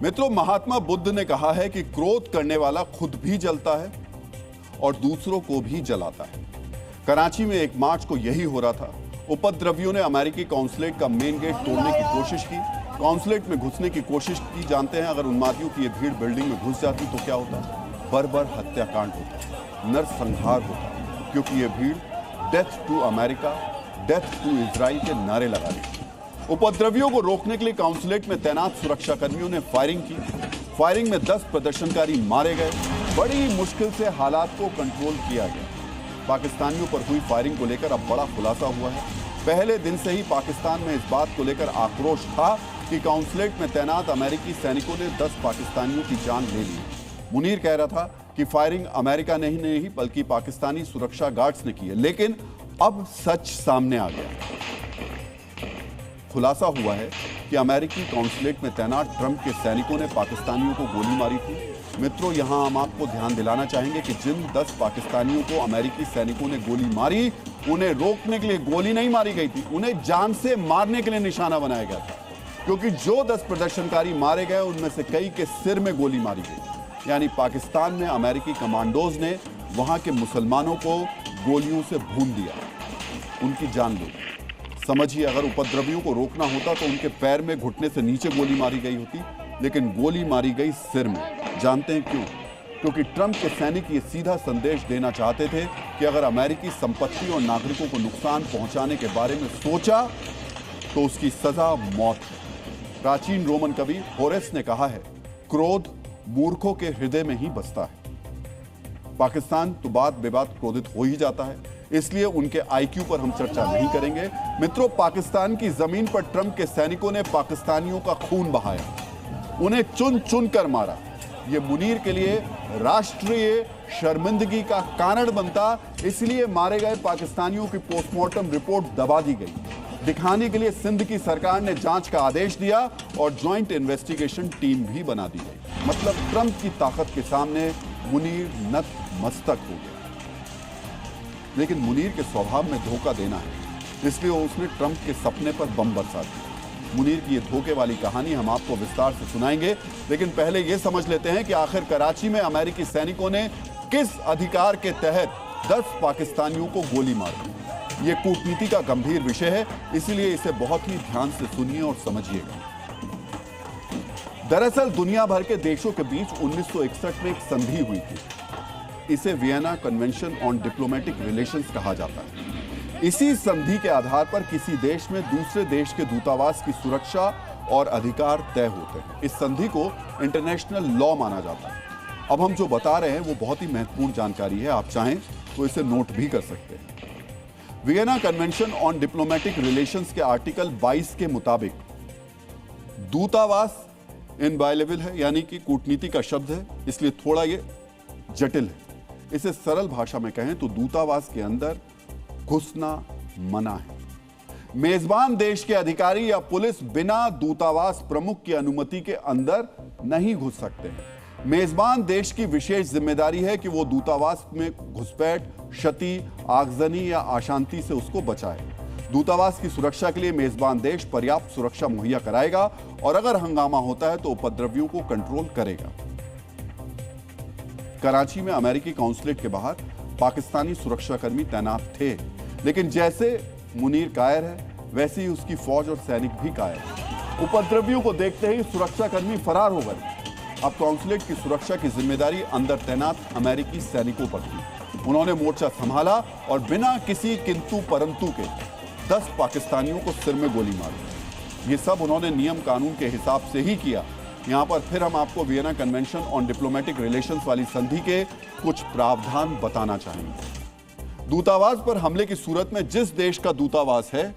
मित्रों, महात्मा बुद्ध ने कहा है कि क्रोध करने वाला खुद भी जलता है और दूसरों को भी जलाता है। कराची में 1 मार्च को यही हो रहा था। उपद्रवियों ने अमेरिकी कॉन्सुलेट का मेन गेट तोड़ने की कोशिश की, कॉन्सुलेट में घुसने की कोशिश की। जानते हैं, अगर उन्मादियों की ये भीड़ बिल्डिंग में घुस जाती तो क्या होता? बर्बर हत्याकांड होता, नरसंहार होता, क्योंकि ये भीड़ death to America, death to Israel के नारे लगा रही। उपद्रवियों को रोकने के लिए काउंसुलेट में तैनात सुरक्षा कर्मियों ने फायरिंग की। फायरिंग में 10 प्रदर्शनकारी मारे गए। बड़ी मुश्किल से हालात को कंट्रोल किया गया। पाकिस्तानियों पर हुई फायरिंग को लेकर अब बड़ा खुलासा हुआ है। पहले दिन से ही पाकिस्तान में इस बात को लेकर आक्रोश था कि काउंसुलेट में तैनात अमेरिकी सैनिकों ने 10 पाकिस्तानियों की जान ले ली। मुनीर कह रहा था कि फायरिंग अमेरिका ने ही नहीं बल्कि पाकिस्तानी सुरक्षा गार्ड्स ने की है, लेकिन अब सच सामने आ गया। खुलासा हुआ है कि अमेरिकी कॉन्सुलेट में तैनात ट्रंप के सैनिकों ने पाकिस्तानियों को गोली मारी थी। मित्रों, यहां हम आपको ध्यान दिलाना चाहेंगे कि जिन 10 पाकिस्तानियों को अमेरिकी सैनिकों ने गोली मारी, उन्हें रोकने के लिए गोली नहीं मारी गई थी, उन्हें जान से मारने के लिए निशाना बनाया गया था। क्योंकि जो 10 प्रदर्शनकारी मारे गए उनमें से कई के सिर में गोली मारी गई। यानी पाकिस्तान में अमेरिकी कमांडोज ने वहां के मुसलमानों को गोलियों से भून दिया, उनकी जान ली। समझिए, अगर उपद्रवियों को रोकना होता तो उनके पैर में घुटने से नीचे गोली मारी गई होती, लेकिन गोली मारी गई सिर में। जानते हैं क्यों? क्योंकि ट्रंप के सैनिक ये सीधा संदेश देना चाहते थे कि अगर अमेरिकी संपत्ति और नागरिकों को नुकसान पहुंचाने के बारे में सोचा तो उसकी सजा मौत है। प्राचीन रोमन कवि होरेस ने कहा है, क्रोध मूर्खों के हृदय में ही बसता है। पाकिस्तान तो बात बेबात क्रोधित हो ही जाता है, इसलिए उनके आईक्यू पर हम चर्चा नहीं करेंगे। मित्रों, पाकिस्तान की जमीन पर ट्रंप के सैनिकों ने पाकिस्तानियों का खून बहाया, उन्हें चुन चुन कर मारा। यह मुनीर के लिए राष्ट्रीय शर्मिंदगी का कारण बनता, इसलिए मारे गए पाकिस्तानियों की पोस्टमार्टम रिपोर्ट दबा दी गई। दिखाने के लिए सिंध की सरकार ने जांच का आदेश दिया और ज्वाइंट इन्वेस्टिगेशन टीम भी बना दी गई। मतलब ट्रंप की ताकत के सामने मुनीर नतमस्तक हो गया। लेकिन मुनीर के स्वभाव में धोखा देना है, इसलिए उसने ट्रंप के सपने पर बम बरसा दिया। मुनीर की ये धोखे वाली कहानी हम आपको विस्तार से सुनाएंगे, लेकिन पहले ये समझ लेते हैं कि आखिर कराची में अमेरिकी सैनिकों ने किस अधिकार के तहत 10 पाकिस्तानियों को गोली मारी। ये कूटनीति का गंभीर विषय है, इसलिए इसे बहुत ही ध्यान से सुनिए और समझिएगा। दरअसल दुनिया भर के देशों के बीच 1961 में एक संधि हुई थी। इसे Vienna convention on diplomatic relations कहा जाता है। इसी संधि के आधार पर किसी देश में दूसरे देश के दूतावास की सुरक्षा और अधिकार तय होते हैं। इस संधि को इंटरनेशनल लॉ माना जाता है। अब हम जो बता रहे हैं वो बहुत ही महत्वपूर्ण जानकारी है, आप चाहें तो इसे नोट भी कर सकते हैं। Vienna convention on diplomatic relations के आर्टिकल 22 के मुताबिक दूतावास इनवायलेबल है, यानी कि कूटनीति का शब्द है, इसलिए थोड़ा ये जटिल है। इसे सरल भाषा में कहें तो दूतावास के अंदर घुसना मना है। मेजबान देश के अधिकारी या पुलिस बिना दूतावास प्रमुख की अनुमति के अंदर नहीं घुस सकते हैं। मेजबान देश की विशेष जिम्मेदारी है कि वो दूतावास में घुसपैठ, क्षति, आगजनी या अशांति से उसको बचाए। दूतावास की सुरक्षा के लिए मेजबान देश पर्याप्त सुरक्षा मुहैया कराएगा और अगर हंगामा होता है तो उपद्रवियों को कंट्रोल करेगा। कराची में अमेरिकी काउंसुलेट के बाहर पाकिस्तानी सुरक्षाकर्मी तैनात थे, लेकिन जैसे मुनीर कायर है वैसे ही उसकी फौज और सैनिक भी कायर है। उपद्रवियों को देखते ही सुरक्षाकर्मी फरार हो गए। अब काउंसुलेट की सुरक्षा की जिम्मेदारी अंदर तैनात अमेरिकी सैनिकों पर थी। उन्होंने मोर्चा संभाला और बिना किसी किंतु परंतु के 10 पाकिस्तानियों को सिर में गोली मारी। ये सब उन्होंने नियम कानून के हिसाब से ही किया। यहां पर फिर हम आपको Vienna convention on diplomatic relations वाली संधि के कुछ प्रावधान बताना चाहेंगे। दूतावास पर हमले की सूरत में जिस देश का दूतावास है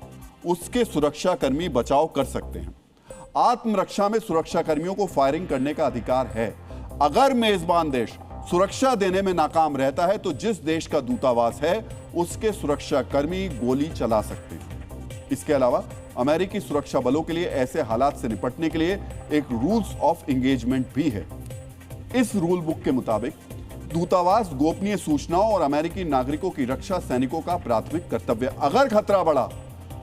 उसके सुरक्षाकर्मी बचाव कर सकते हैं। आत्मरक्षा में सुरक्षाकर्मियों को फायरिंग करने का अधिकार है। अगर मेजबान देश सुरक्षा देने में नाकाम रहता है तो जिस देश का दूतावास है उसके सुरक्षाकर्मी गोली चला सकते हैं। इसके अलावा अमेरिकी सुरक्षा बलों के लिए ऐसे हालात से निपटने के लिए एक रूल्स ऑफ एंगेजमेंट भी है। इस रूल बुक के मुताबिक दूतावास गोपनीय सूचनाओं और अमेरिकी नागरिकों की रक्षा सैनिकों का प्राथमिक कर्तव्य। अगर खतरा बढ़ा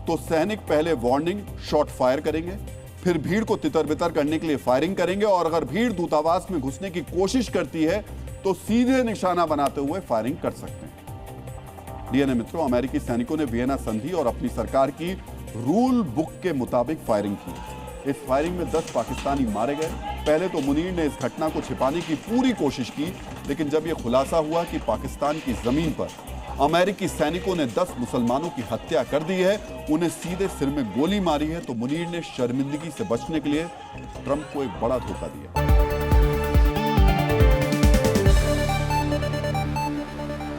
तो सैनिक पहले वार्निंग शॉट फायर करेंगे, फिर भीड़ को तितर-बितर करने के लिए फायरिंग करेंगे और अगर भीड़ दूतावास में घुसने की कोशिश करती है तो सीधे निशाना बनाते हुए फायरिंग कर सकते हैं। डीएनए मित्रों, अमेरिकी सैनिकों ने वियना संधि और अपनी सरकार की रूल बुक के मुताबिक फायरिंग की। इस फायरिंग में 10 पाकिस्तानी मारे गए। पहले तो मुनीर ने इस घटना को छिपाने की पूरी कोशिश की, लेकिन जब यह खुलासा हुआ कि पाकिस्तान की जमीन पर अमेरिकी सैनिकों ने 10 मुसलमानों की हत्या कर दी है, उन्हें सीधे सिर में गोली मारी है, तो मुनीर ने शर्मिंदगी से बचने के लिए ट्रंप को एक बड़ा धोखा दिया।